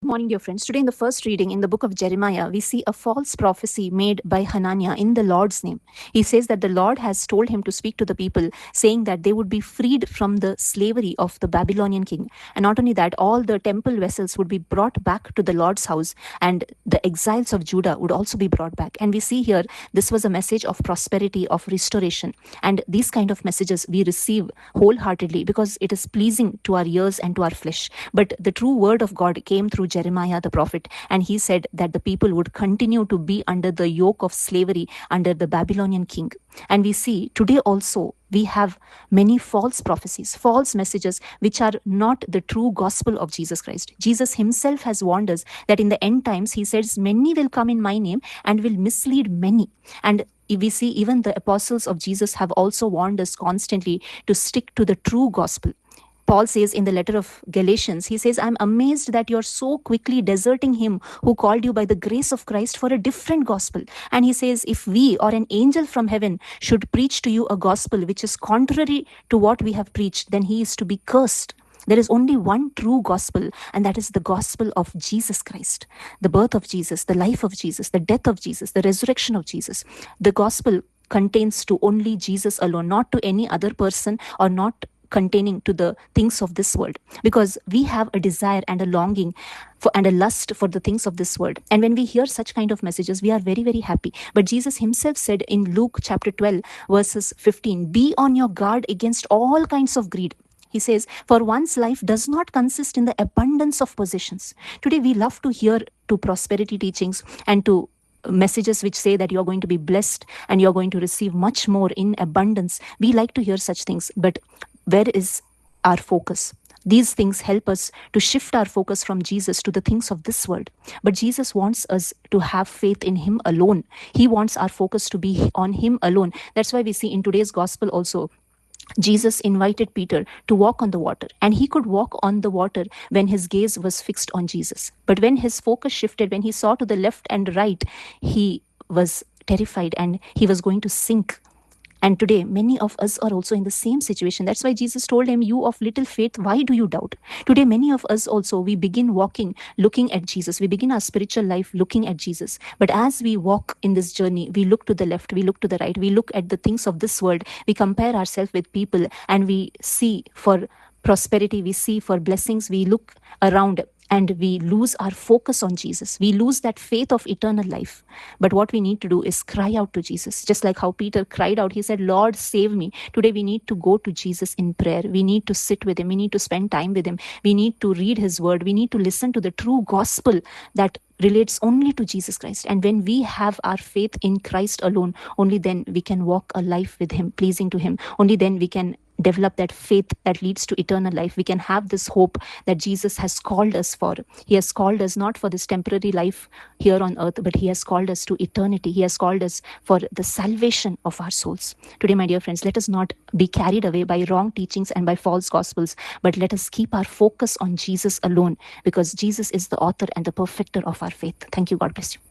morning, dear friends. Today, in the first reading in the book of Jeremiah, we see a false prophecy made by Hananiah in the Lord's name. He says that the Lord has told him to speak to the people, saying that they would be freed from the slavery of the Babylonian king. And not only that, all the temple vessels would be brought back to the Lord's house, and the exiles of Judah would also be brought back. And we see here, this was a message of prosperity, of restoration. And these kind of messages we receive wholeheartedly because it is pleasing to our ears and to our flesh. But the true word of God came through Jeremiah the prophet, and he said that the people would continue to be under the yoke of slavery under the Babylonian king. And we see today also we have many false prophecies, false messages, which are not the true gospel of Jesus Christ. Jesus himself has warned us that in the end times, he says, many will come in my name and will mislead many. And we see even the apostles of Jesus have also warned us constantly to stick to the true gospel. Paul says in the letter of Galatians, he says, I'm amazed that you're so quickly deserting him who called you by the grace of Christ for a different gospel. And he says, if we or an angel from heaven should preach to you a gospel which is contrary to what we have preached, then he is to be cursed. There is only one true gospel, and that is the gospel of Jesus Christ. The birth of Jesus, the life of Jesus, the death of Jesus, the resurrection of Jesus. The gospel contains to only Jesus alone, not to any other person or not containing to the things of this world, because we have a desire and a longing for and a lust for the things of this world. And when we hear such kind of messages, we are very, very happy. But Jesus himself said in Luke chapter 12, verses 15, be on your guard against all kinds of greed. He says, for one's life does not consist in the abundance of possessions. Today, we love to hear to prosperity teachings and to messages which say that you're going to be blessed and you're going to receive much more in abundance. We like to hear such things, but where is our focus? These things help us to shift our focus from Jesus to the things of this world. But Jesus wants us to have faith in him alone. He wants our focus to be on him alone. That's why we see in today's gospel also, Jesus invited Peter to walk on the water, and he could walk on the water when his gaze was fixed on Jesus. But when his focus shifted, when he saw to the left and right, he was terrified and he was going to sink. And today, many of us are also in the same situation. That's why Jesus told him, you of little faith, why do you doubt? Today, many of us also, we begin walking, looking at Jesus. We begin our spiritual life looking at Jesus. But as we walk in this journey, we look to the left, we look to the right, we look at the things of this world, we compare ourselves with people, and we see for prosperity, we see for blessings, we look around, and we lose our focus on Jesus. We lose that faith of eternal life. But what we need to do is cry out to Jesus. Just like how Peter cried out, he said, Lord, save me. Today we need to go to Jesus in prayer. We need to sit with him. We need to spend time with him. We need to read his word. We need to listen to the true gospel that relates only to Jesus Christ. And when we have our faith in Christ alone, only then we can walk a life with him, pleasing to him. Only then we can develop that faith that leads to eternal life. We can have this hope that Jesus has called us for. He has called us not for this temporary life here on earth, but he has called us to eternity. He has called us for the salvation of our souls. Today, my dear friends, let us not be carried away by wrong teachings and by false gospels, but let us keep our focus on Jesus alone, because Jesus is the author and the perfecter of our faith. Thank you. God bless you.